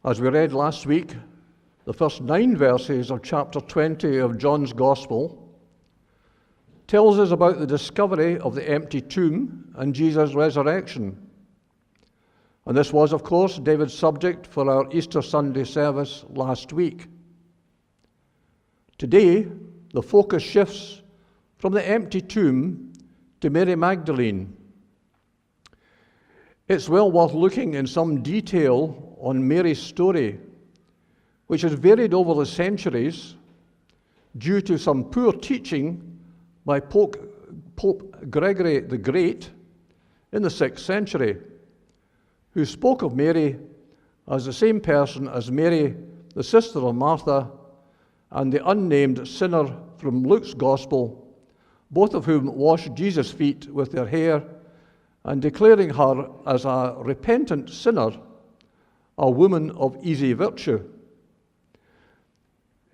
As we read last week, the first 9 verses of chapter 20 of John's Gospel tells us about the discovery of the empty tomb and Jesus' resurrection. And this was, of course, David's subject for our Easter Sunday service last week. Today, the focus shifts from the empty tomb to Mary Magdalene. It's well worth looking in some detail on Mary's story, which has varied over the centuries due to some poor teaching by Pope Gregory the Great in the 6th century, who spoke of Mary as the same person as Mary, the sister of Martha, and the unnamed sinner from Luke's Gospel, both of whom washed Jesus' feet with their hair and declaring her as a repentant sinner, a woman of easy virtue.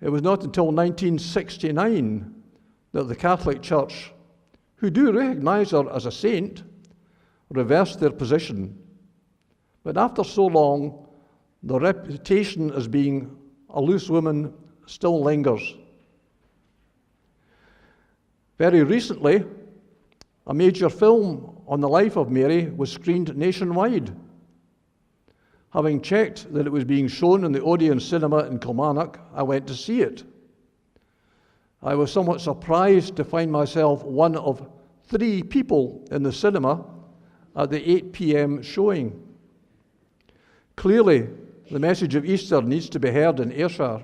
It was not until 1969 that the Catholic Church, who do recognize her as a saint, reversed their position. But after so long, the reputation as being a loose woman still lingers. Very recently, a major film on the life of Mary was screened nationwide. Having checked that it was being shown in the Odeon Cinema in Kilmarnock, I went to see it. I was somewhat surprised to find myself one of 3 people in the cinema at the 8 p.m. showing. Clearly, the message of Easter needs to be heard in Ayrshire.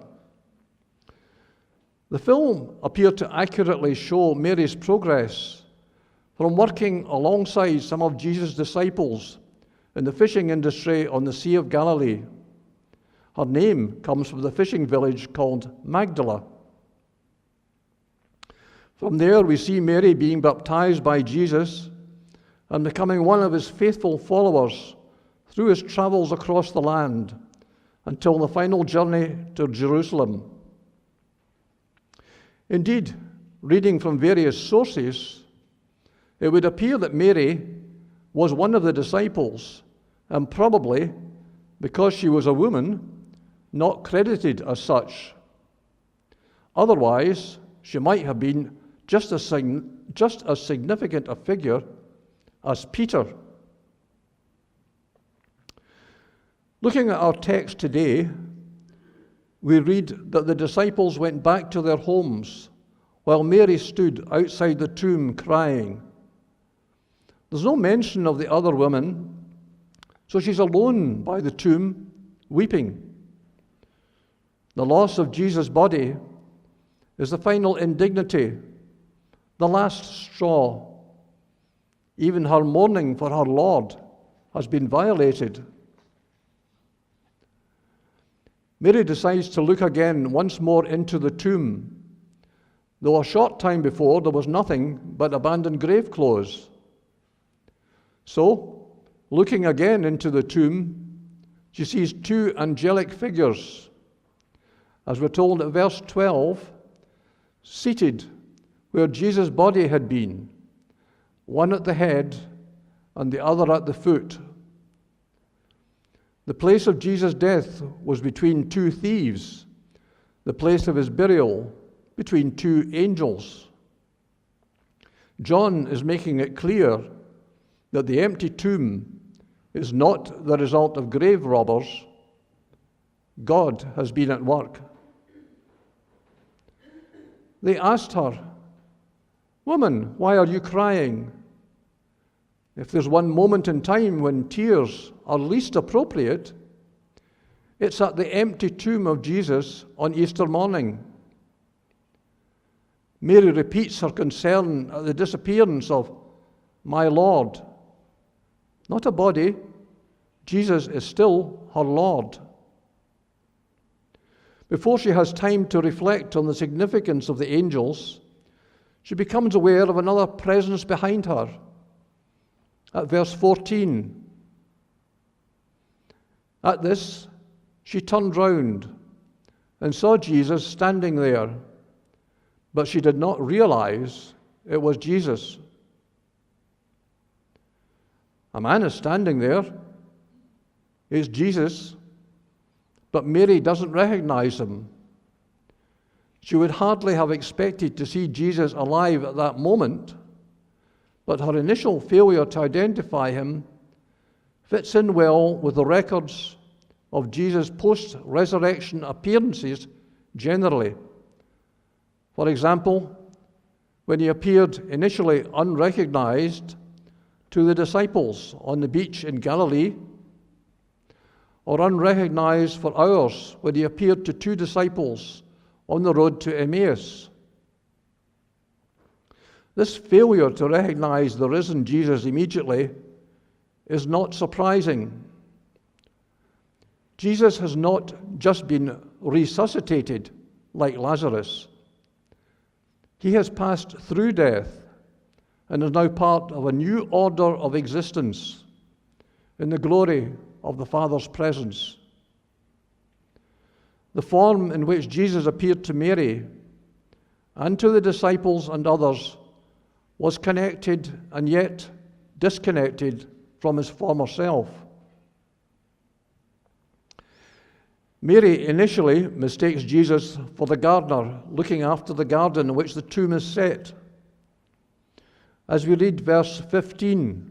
The film appeared to accurately show Mary's progress from working alongside some of Jesus' disciples in the fishing industry on the Sea of Galilee. Her name comes from the fishing village called Magdala. From there, we see Mary being baptized by Jesus and becoming one of his faithful followers through his travels across the land until the final journey to Jerusalem. Indeed, reading from various sources, it would appear that Mary was one of the disciples, and probably, because she was a woman, not credited as such. Otherwise, she might have been just as significant a figure as Peter. Looking at our text today, we read that the disciples went back to their homes while Mary stood outside the tomb crying. There's no mention of the other women, so she's alone by the tomb, weeping. The loss of Jesus' body is the final indignity, the last straw. Even her mourning for her Lord has been violated. Mary decides to look again once more into the tomb, though a short time before there was nothing but abandoned grave clothes. So, looking again into the tomb, she sees 2 angelic figures. As we're told at verse 12, seated where Jesus' body had been, one at the head and the other at the foot. The place of Jesus' death was between 2 thieves, the place of his burial between 2 angels. John is making it clear that the empty tomb is not the result of grave robbers. God has been at work. They asked her, "Woman, why are you crying?" If there's one moment in time when tears are least appropriate, it's at the empty tomb of Jesus on Easter morning. Mary repeats her concern at the disappearance of my Lord. Not a body, Jesus is still her Lord. Before she has time to reflect on the significance of the angels, she becomes aware of another presence behind her. At verse 14, at this, she turned round and saw Jesus standing there, but she did not realize it was Jesus. A man is standing there. It's Jesus. but Mary doesn't recognize him. She would hardly have expected to see Jesus alive at that moment, but her initial failure to identify him fits in well with the records of Jesus' post-resurrection appearances generally. For example, when he appeared initially unrecognized to the disciples on the beach in Galilee, or unrecognized for hours when he appeared to two disciples on the road to Emmaus. This failure to recognize the risen Jesus immediately is not surprising. Jesus has not just been resuscitated like Lazarus. He has passed through death and is now part of a new order of existence in the glory of the Father's presence. The form in which Jesus appeared to Mary and to the disciples and others was connected and yet disconnected from his former self. Mary initially mistakes Jesus for the gardener looking after the garden in which the tomb is set. As we read verse 15,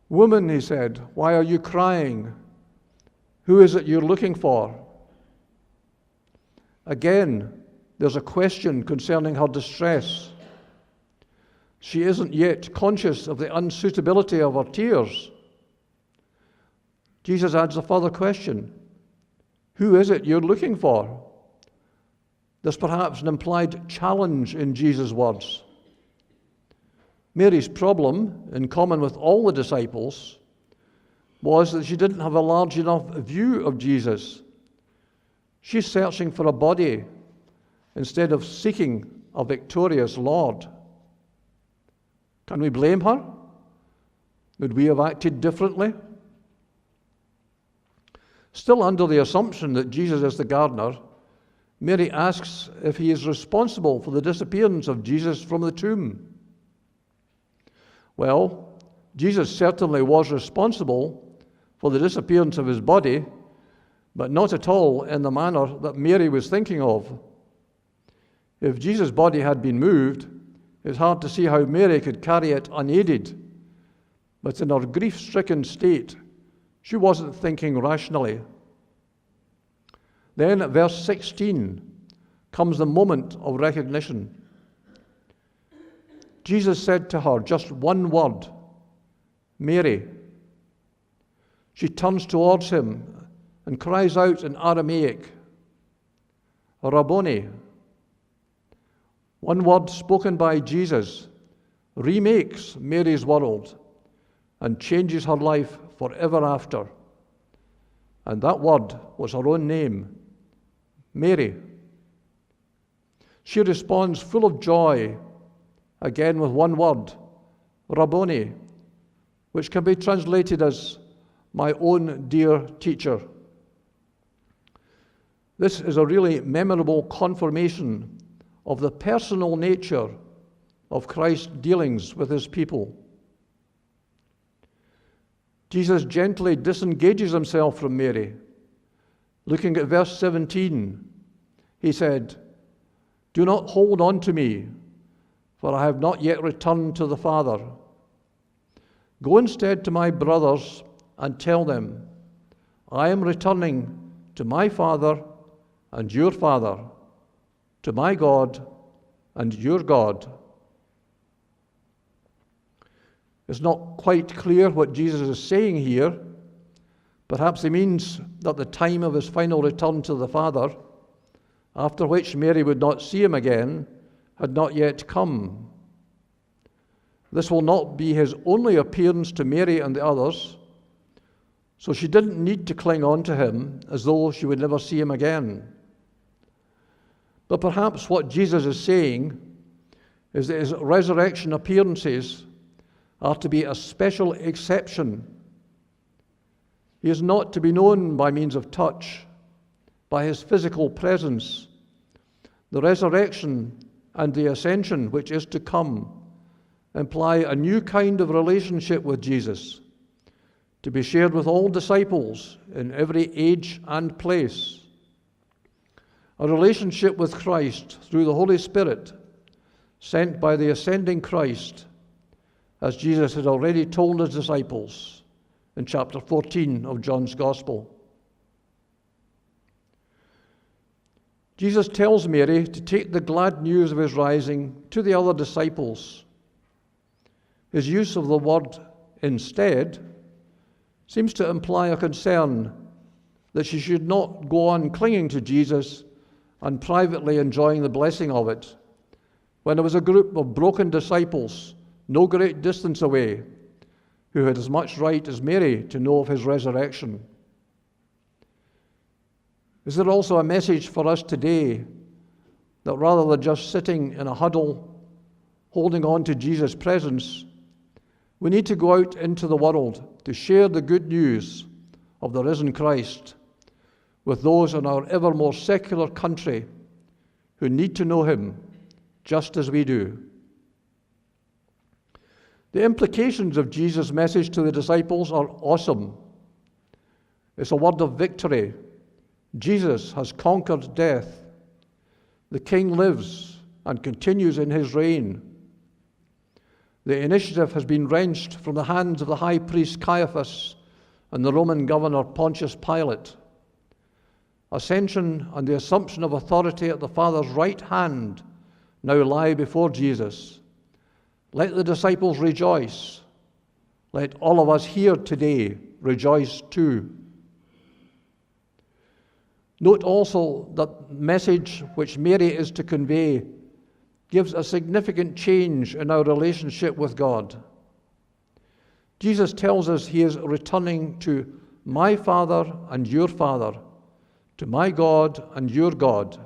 "Woman," he said, "why are you crying? Who is it you're looking for?" Again, there's a question concerning her distress. She isn't yet conscious of the unsuitability of her tears. Jesus adds a further question. Who is it you're looking for? There's perhaps an implied challenge in Jesus' words. Mary's problem, in common with all the disciples, was that she didn't have a large enough view of Jesus. She's searching for a body instead of seeking a victorious Lord. Can we blame her? Would we have acted differently? Still under the assumption that Jesus is the gardener, Mary asks if he is responsible for the disappearance of Jesus from the tomb. Well, Jesus certainly was responsible for the disappearance of his body, but not at all in the manner that Mary was thinking of. If Jesus' body had been moved, it's hard to see how Mary could carry it unaided. But in her grief-stricken state, she wasn't thinking rationally. Then at verse 16 comes the moment of recognition. Jesus said to her just one word, "Mary." She turns towards him and cries out in Aramaic, "Rabboni." One word spoken by Jesus remakes Mary's world and changes her life forever after. And that word was her own name, Mary. She responds full of joy, again with one word, Rabboni, which can be translated as "my own dear teacher." This is a really memorable confirmation of the personal nature of Christ's dealings with his people. Jesus gently disengages himself from Mary. Looking at verse 17, he said, "Do not hold on to me, for I have not yet returned to the Father. Go instead to my brothers and tell them, I am returning to my Father and your Father, to my God and your God." It's not quite clear what Jesus is saying here. Perhaps he means that the time of his final return to the Father, after which Mary would not see him again, had not yet come. This will not be his only appearance to Mary and the others, so she didn't need to cling on to him as though she would never see him again. But perhaps what Jesus is saying is that his resurrection appearances are to be a special exception. He is not to be known by means of touch, by his physical presence. The resurrection and the ascension, which is to come, imply a new kind of relationship with Jesus, to be shared with all disciples in every age and place. A relationship with Christ through the Holy Spirit, sent by the ascending Christ, as Jesus had already told his disciples in chapter 14 of John's Gospel. Jesus tells Mary to take the glad news of his rising to the other disciples. His use of the word instead seems to imply a concern that she should not go on clinging to Jesus and privately enjoying the blessing of it, when there was a group of broken disciples no great distance away who had as much right as Mary to know of his resurrection. Is there also a message for us today that rather than just sitting in a huddle, holding on to Jesus' presence, we need to go out into the world to share the good news of the risen Christ with those in our ever more secular country who need to know him just as we do? The implications of Jesus' message to the disciples are awesome. It's a word of victory. Jesus has conquered death. The King lives and continues in his reign. The initiative has been wrenched from the hands of the high priest Caiaphas and the Roman governor Pontius Pilate. Ascension and the assumption of authority at the Father's right hand now lie before Jesus. Let the disciples rejoice. Let all of us here today rejoice too. Note also that the message which Mary is to convey gives a significant change in our relationship with God. Jesus tells us he is returning to my Father and your Father, to my God and your God.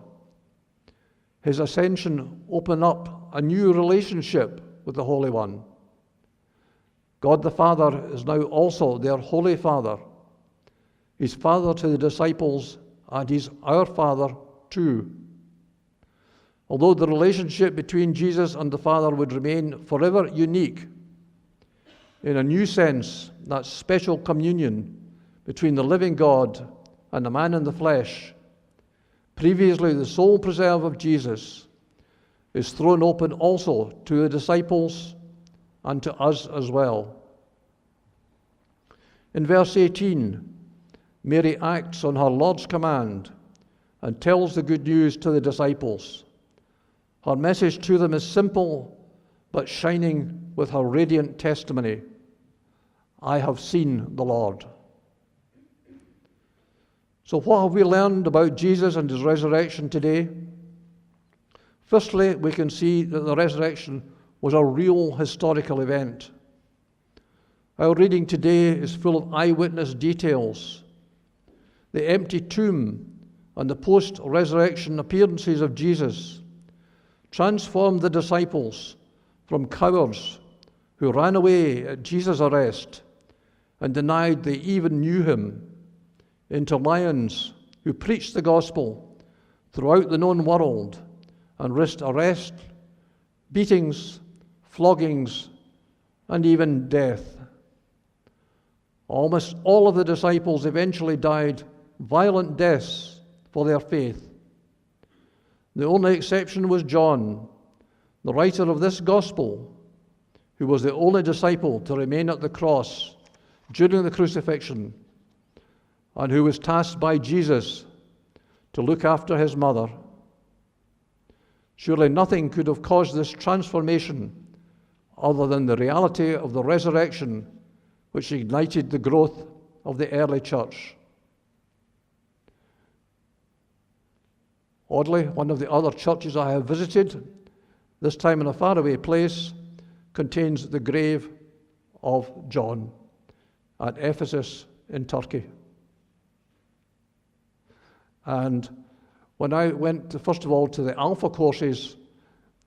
His ascension opened up a new relationship with the Holy One. God the Father is now also their Holy Father. He's Father to the disciples, and he's our Father too. Although the relationship between Jesus and the Father would remain forever unique, in a new sense, that special communion between the living God and the man in the flesh, previously the sole preserve of Jesus, is thrown open also to the disciples and to us as well. In verse 18, Mary acts on her Lord's command and tells the good news to the disciples. Her message to them is simple, but shining with her radiant testimony. I have seen the Lord. So what have we learned about Jesus and his resurrection today? Firstly, we can see that the resurrection was a real historical event. Our reading today is full of eyewitness details. The empty tomb and the post-resurrection appearances of Jesus transformed the disciples from cowards who ran away at Jesus' arrest and denied they even knew him, into lions who preached the gospel throughout the known world and risked arrest, beatings, floggings, and even death. Almost all of the disciples eventually died violent deaths for their faith. The only exception was John, the writer of this gospel, who was the only disciple to remain at the cross during the crucifixion, and who was tasked by Jesus to look after his mother. Surely nothing could have caused this transformation other than the reality of the resurrection, which ignited the growth of the early church. Oddly, one of the other churches I have visited, this time in a faraway place, contains the grave of John at Ephesus in Turkey. And when I went, first of all, to the Alpha courses,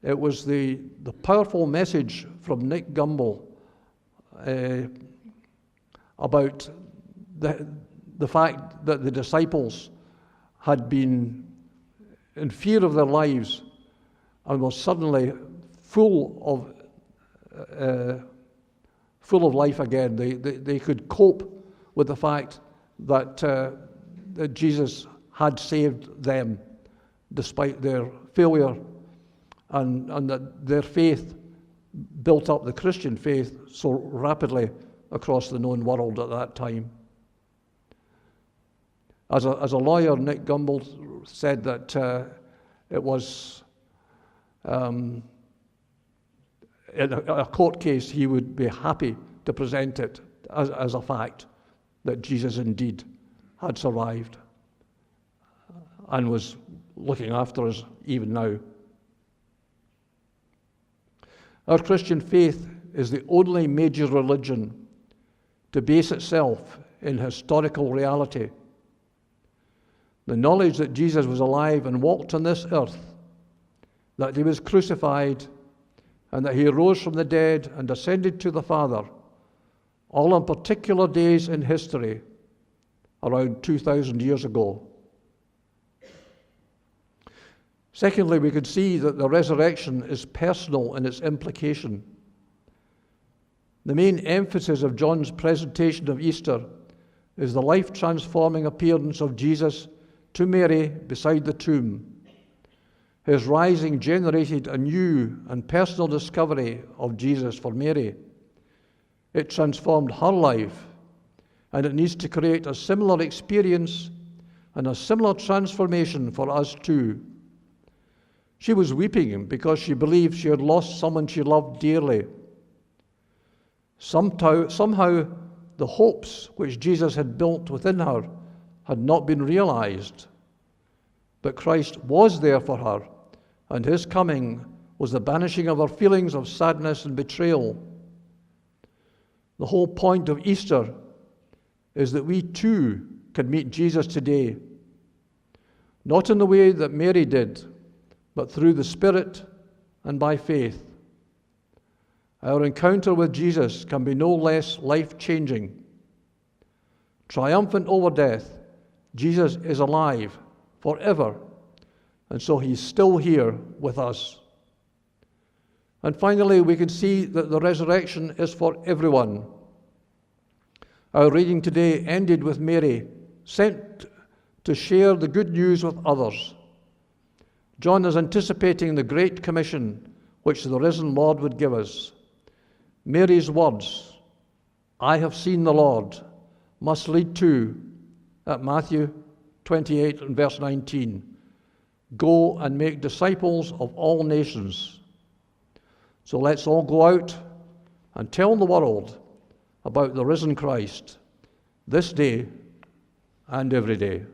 it was the powerful message from Nick Gumbel about the fact that the disciples had been in fear of their lives and were suddenly full of life again. They could cope with the fact that Jesus had saved them despite their failure, and that their faith built up the Christian faith so rapidly across the known world at that time. As a lawyer, Nick Gumbel said that it was, in a court case, he would be happy to present it as a fact that Jesus indeed had survived and was looking after us even now. Our Christian faith is the only major religion to base itself in historical reality. The knowledge that Jesus was alive and walked on this earth, that he was crucified, and that he rose from the dead and ascended to the Father, all on particular days in history, around 2,000 years ago. Secondly, we could see that the resurrection is personal in its implication. The main emphasis of John's presentation of Easter is the life-transforming appearance of Jesus to Mary beside the tomb. His rising generated a new and personal discovery of Jesus for Mary. It transformed her life, and it needs to create a similar experience and a similar transformation for us too. She was weeping because she believed she had lost someone she loved dearly. Somehow, the hopes which Jesus had built within her had not been realized. But Christ was there for her, and his coming was the banishing of her feelings of sadness and betrayal. The whole point of Easter is that we too can meet Jesus today, not in the way that Mary did, but through the Spirit and by faith. Our encounter with Jesus can be no less life-changing. Triumphant over death, Jesus is alive forever, and so he's still here with us. And finally, we can see that the resurrection is for everyone. Our reading today ended with Mary, sent to share the good news with others. John is anticipating the Great Commission which the risen Lord would give us. Mary's words, "I have seen the Lord," must lead to, at Matthew 28 and verse 19, "Go and make disciples of all nations." So let's all go out and tell the world about the risen Christ this day and every day.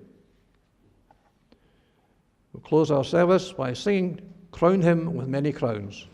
We'll close our service by singing "Crown Him with Many Crowns."